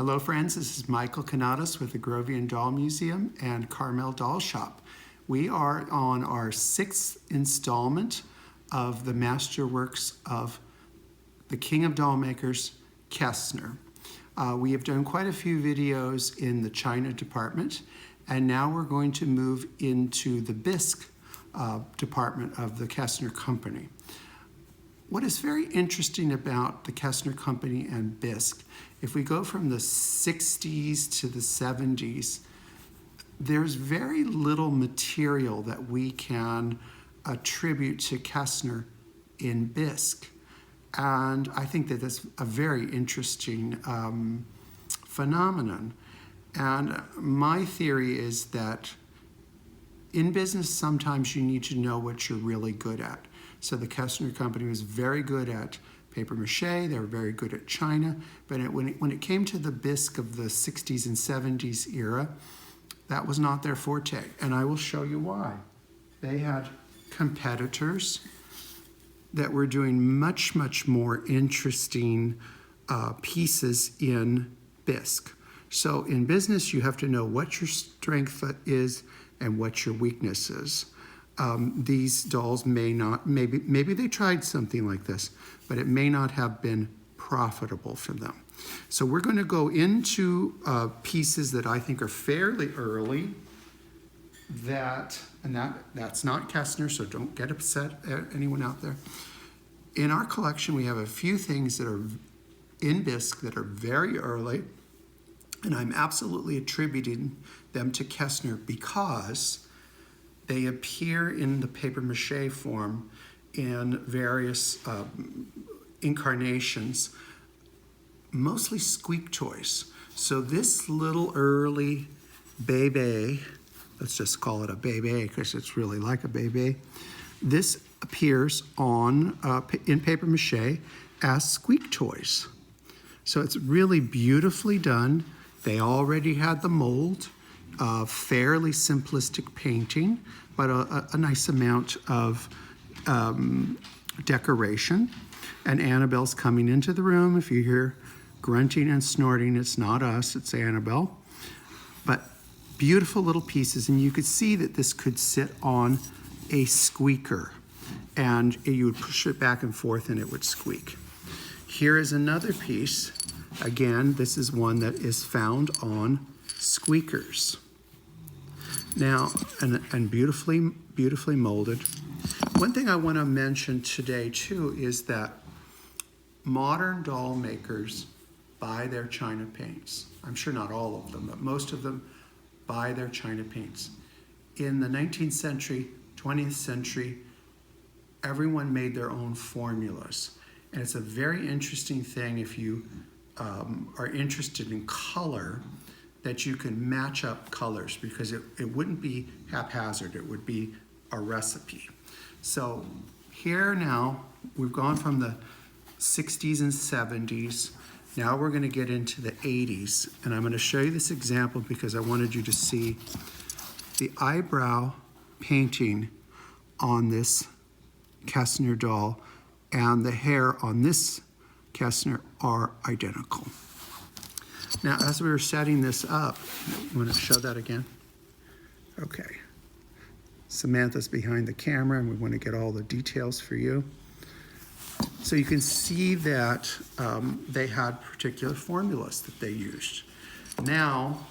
Hello friends, this is Michael Canadas with the Grovian Doll Museum and Carmel Doll Shop. We are on our 6th installment of the masterworks of the King of Dollmakers, Kestner. We have done quite a few videos in the China department, and now we're going to move into the Bisque department of the Kestner Company. What is very interesting about the Kestner Company and Bisque, if we go from the 60s to the 70s, there's very little material that we can attribute to Kestner in Bisque. And I think that that's a very interesting phenomenon. And my theory is that in business, sometimes you need to know what you're really good at. So the Kestner Company was very good at paper mache, they were very good at China, but when it came to the Bisque of the 60s and 70s era, that was not their forte, and I will show you why. They had competitors that were doing much, much more interesting pieces in Bisque. So in business, you have to know what your strength is and what your weakness is. These dolls may not, maybe they tried something like this, but it may not have been profitable for them. So we're going to go into pieces that I think are fairly early, that's not Kestner, so don't get upset at anyone out there. In our collection, we have a few things that are in Bisque that are very early, and I'm absolutely attributing them to Kestner because they appear in the paper mache form in various incarnations, mostly squeak toys. So this little early bebe, let's just call it a bebe because it's really like a bebe, this appears on in paper mache as squeak toys. So it's really beautifully done. They already had the mold. Fairly simplistic painting, but a nice amount of decoration. And Annabelle's coming into the room. If you hear grunting and snorting, it's not us, it's Annabelle. But beautiful little pieces, and you could see that this could sit on a squeaker, and you would push it back and forth and it would squeak. Here is another piece. Again, this is one that is found on squeakers. Now, and beautifully molded. One thing I want to mention today too is that modern doll makers buy their China paints. I'm sure not all of them, but most of them buy their China paints. In the 19th century, 20th century, everyone made their own formulas. And it's a very interesting thing if you are interested in color, that you can match up colors, because it wouldn't be haphazard, it would be a recipe. So here now, we've gone from the 60s and 70s, now we're gonna get into the 80s, and I'm gonna show you this example because I wanted you to see the eyebrow painting on this Kestner doll and the hair on this Kestner are identical. Now, as we were setting this up, you want to show that again? Okay. Samantha's behind the camera, and we want to get all the details for you. So you can see that they had particular formulas that they used. Now,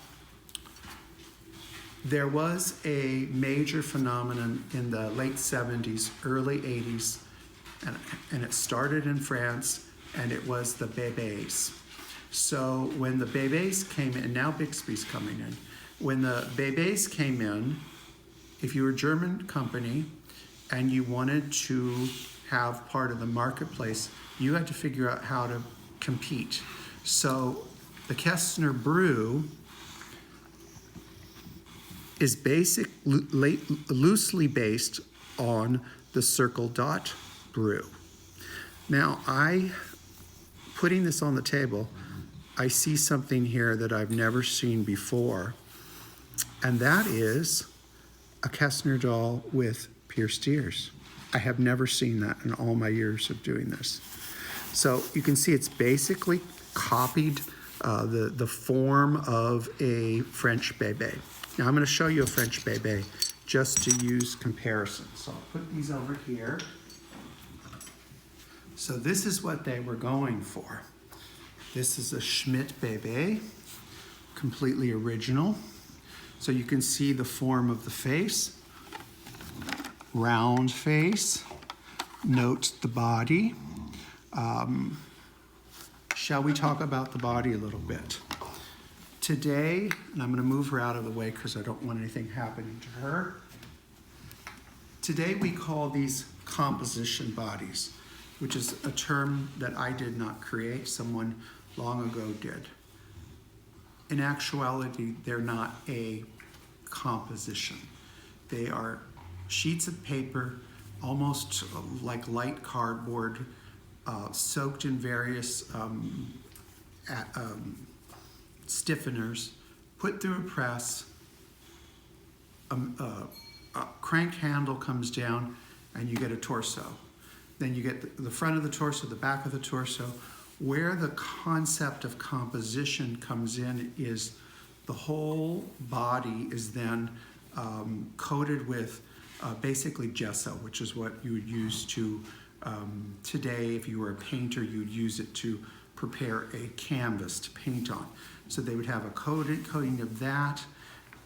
there was a major phenomenon in the late 70s, early 80s, and it started in France, and it was the bébés. So when the bébés came in, and now Bixby's coming in, when the bébés came in, if you were a German company and you wanted to have part of the marketplace, you had to figure out how to compete. So the Kestner brew is loosely based on the circle dot brew. Now, putting this on the table, I see something here that I've never seen before, and that is a Kestner doll with pierced ears. I have never seen that in all my years of doing this. So you can see it's basically copied the form of a French bébé. Now I'm going to show you a French bébé just to use comparison. So I'll put these over here. So this is what they were going for. This is a Schmidt bébé, completely original. So you can see the form of the face, round face. Note the body. Shall we talk about the body a little bit? Today, and I'm going to move her out of the way because I don't want anything happening to her. Today we call these composition bodies, which is a term that I did not create, someone long ago did. In actuality, they're not a composition. They are sheets of paper, almost like light cardboard, soaked in various stiffeners, put through a press, a crank handle comes down, and you get a torso. Then you get the front of the torso, the back of the torso. Where the concept of composition comes in is the whole body is then coated with basically gesso, which is what you would use to, today, if you were a painter, you'd use it to prepare a canvas to paint on. So they would have a coating of that,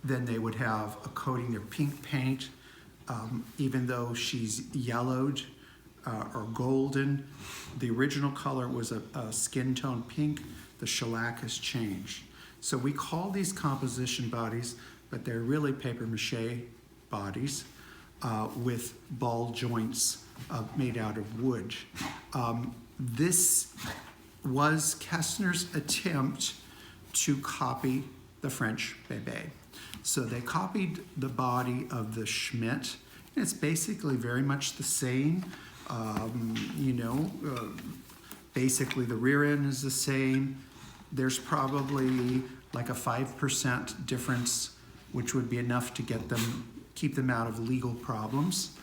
then they would have a coating of pink paint, even though she's yellowed or golden. The original color was a skin tone pink. The shellac has changed. So we call these composition bodies, but they're really paper mache bodies with ball joints made out of wood. This was Kestner's attempt to copy the French bébé. So they copied the body of the Schmidt. It's basically very much the same. Basically the rear end is the same. There's probably like a 5% difference, which would be enough to keep them out of legal problems.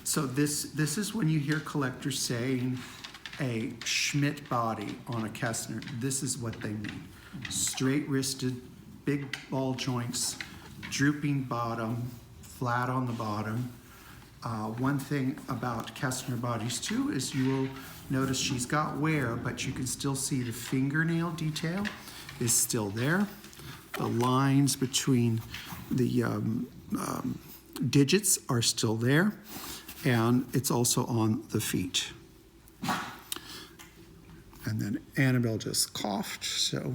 So this is when you hear collectors saying a Schmidt body on a Kestner, this is what they mean. Straight-wristed, big ball joints, drooping bottom, flat on the bottom. One thing about Kestner bodies too is you will notice she's got wear, but you can still see the fingernail detail is still there. The lines between the digits are still there, and it's also on the feet. And then Annabelle just coughed, so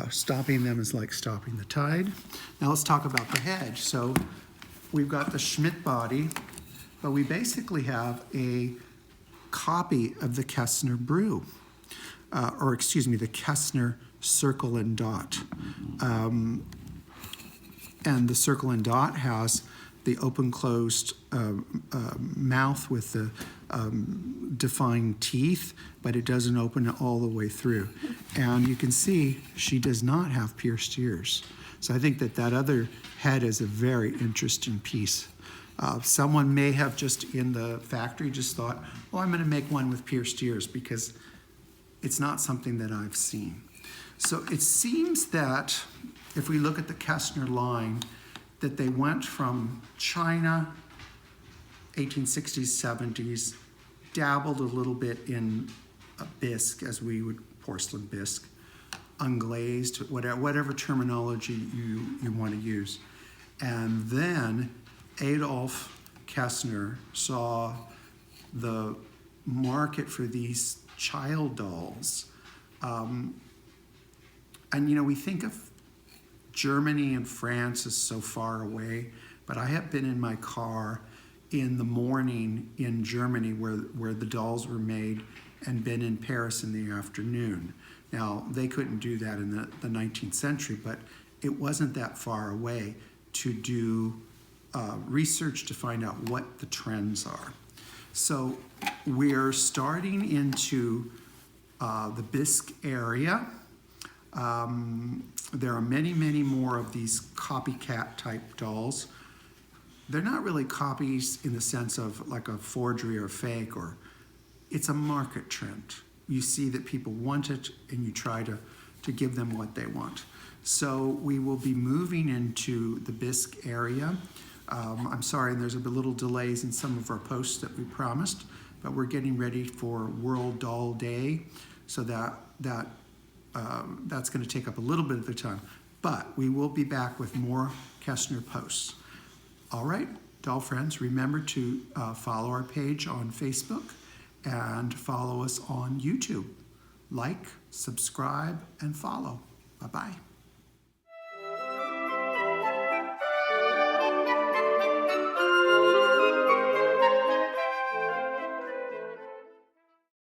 stopping them is like stopping the tide. Now let's talk about the head. So we've got the Schmidt body, but we basically have a copy of the Kestner brew, the Kestner circle and dot. And the circle and dot has the open-closed mouth with the defined teeth, but it doesn't open it all the way through. And you can see she does not have pierced ears. So I think that other head is a very interesting piece. Someone may have just in the factory just thought, oh, I'm gonna make one with pierced ears, because it's not something that I've seen. So it seems that if we look at the Kestner line, that they went from China, 1860s, 70s, dabbled a little bit in a bisque, as we would, porcelain bisque, unglazed, whatever terminology you want to use. And then Adolf Kestner saw the market for these child dolls. And we think of Germany and France is so far away, but I have been in my car in the morning in Germany where the dolls were made, and been in Paris in the afternoon. Now, they couldn't do that in the 19th century, but it wasn't that far away to do research to find out what the trends are. So we're starting into the Bisque area. There are many, many more of these copycat type dolls. They're not really copies in the sense of like a forgery or fake, or it's a market trend. you see that people want it and you try to give them what they want. So we will be moving into the Bisque area. I'm sorry, there's a little delays in some of our posts that we promised, but we're getting ready for World Doll Day, so that's going to take up a little bit of the time. But we will be back with more Kestner posts. All right, doll friends, remember to follow our page on Facebook and follow us on YouTube. Like, subscribe, and follow. Bye-bye.